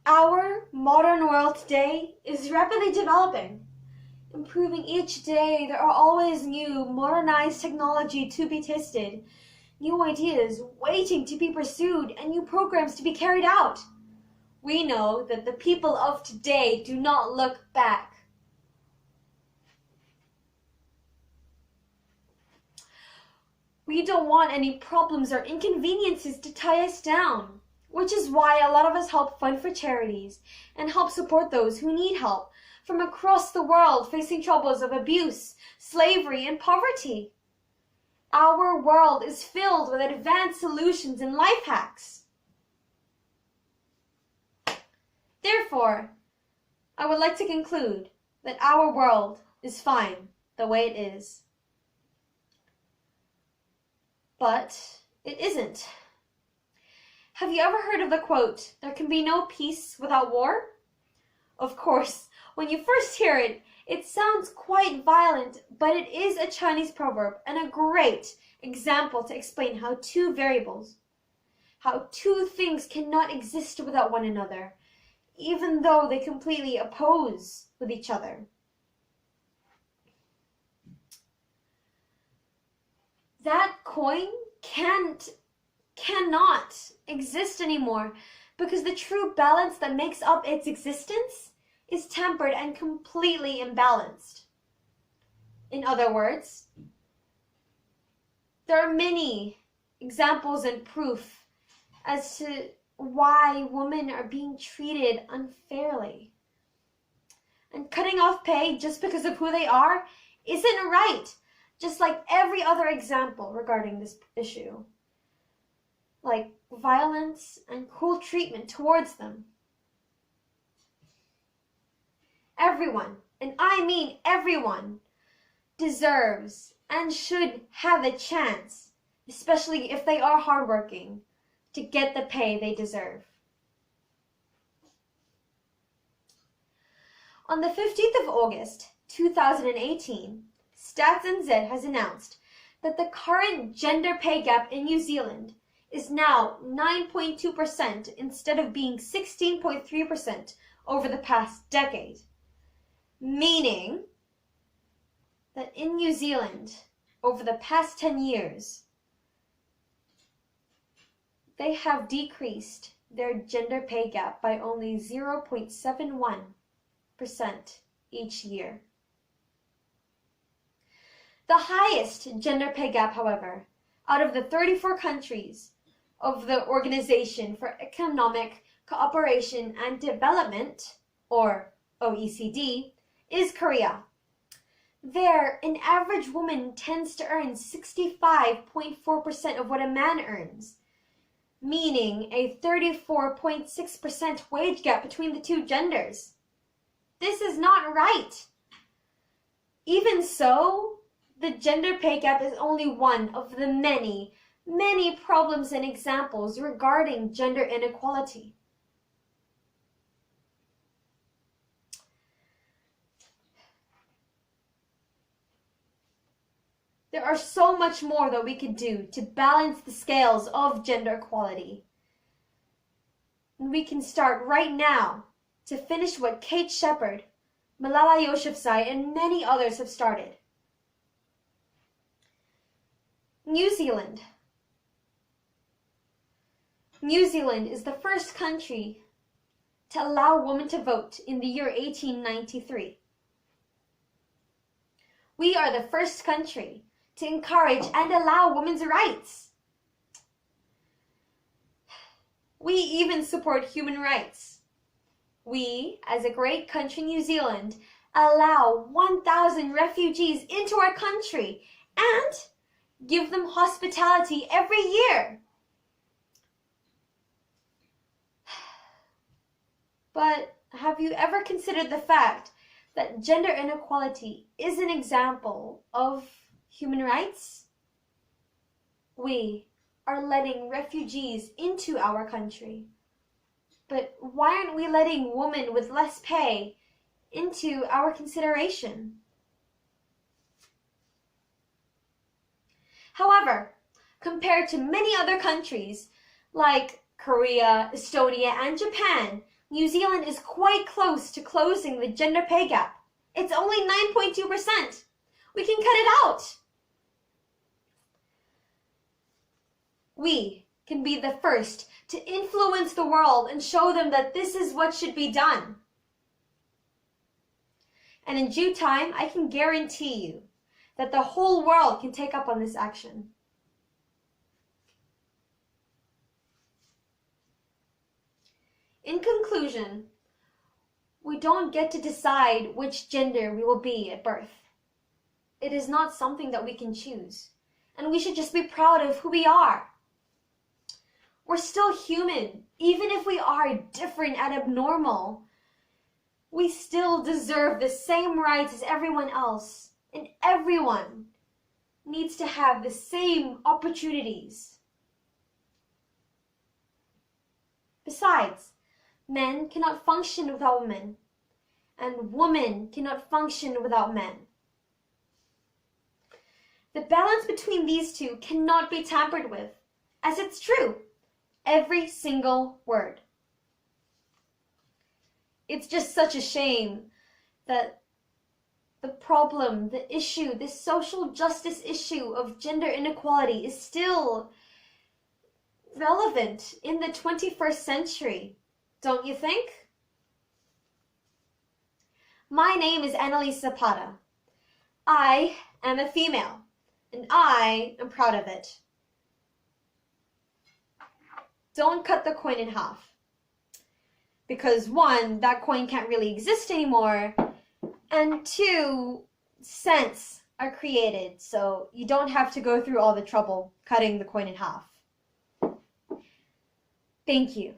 Our modern world today is rapidly developing. Improving each day, there are always new, modernized technology to be tested, new ideas waiting to be pursued, and new programs to be carried out. We know that the people of today do not look back. We don't want any problems or inconveniences to tie us down, which is why a lot of us help fund for charities and help support those who need help from across the world facing troubles of abuse, slavery, and poverty. Our world is filled with advanced solutions and life hacks. Therefore, I would like to conclude that our world is fine the way it is. But it isn't. Have you ever heard of the quote, "There can be no peace without war"? Of course, when you first hear it, it sounds quite violent, but it is a Chinese proverb and a great example to explain how two things cannot exist without one another, even though they completely oppose with each other. That coin cannot exist anymore because the true balance that makes up its existence is tempered and completely imbalanced. In other words, there are many examples and proof as to why women are being treated unfairly. And cutting off pay just because of who they are isn't right, just like every other example regarding this issue, like violence and cruel treatment towards them. Everyone, and I mean everyone, deserves and should have a chance, especially if they are hardworking, to get the pay they deserve. On the 15th of August, 2018, Stats NZ has announced that the current gender pay gap in New Zealand is now 9.2% instead of being 16.3% over the past decade. Meaning that in New Zealand, over the past 10 years, they have decreased their gender pay gap by only 0.71% each year. The highest gender pay gap, however, out of the 34 countries of the Organization for Economic Cooperation and Development, or OECD, is Korea. There, an average woman tends to earn 65.4% of what a man earns, meaning a 34.6% wage gap between the two genders. This is not right. Even so, the gender pay gap is only one of the many, many problems and examples regarding gender inequality. There are so much more that we could do to balance the scales of gender equality. And we can start right now to finish what Kate Shepard, Malala Yousafzai, and many others have started. New Zealand. New Zealand is the first country to allow women to vote in the year 1893. We are the first country to encourage and allow women's rights. We even support human rights. We, as a great country, New Zealand, allow 1,000 refugees into our country and give them hospitality every year. But have you ever considered the fact that gender inequality is an example of human rights? We are letting refugees into our country. But why aren't we letting women with less pay into our consideration? However, compared to many other countries like Korea, Estonia, and Japan, New Zealand is quite close to closing the gender pay gap. It's only 9.2%. We can cut it out. We can be the first to influence the world and show them that this is what should be done. And in due time, I can guarantee you that the whole world can take up on this action. In conclusion, we don't get to decide which gender we will be at birth. It is not something that we can choose, and we should just be proud of who we are. We're still human, even if we are different and abnormal. We still deserve the same rights as everyone else, and everyone needs to have the same opportunities. Besides, men cannot function without women, and women cannot function without men. The balance between these two cannot be tampered with, as it's true, every single word. It's just such a shame that the problem, the issue, this social justice issue of gender inequality is still relevant in the 21st century. Don't you think? My name is Annaliese Zapata. I am a female, and I am proud of it. Don't cut the coin in half. Because one, that coin can't really exist anymore, and two, cents are created, so you don't have to go through all the trouble cutting the coin in half. Thank you.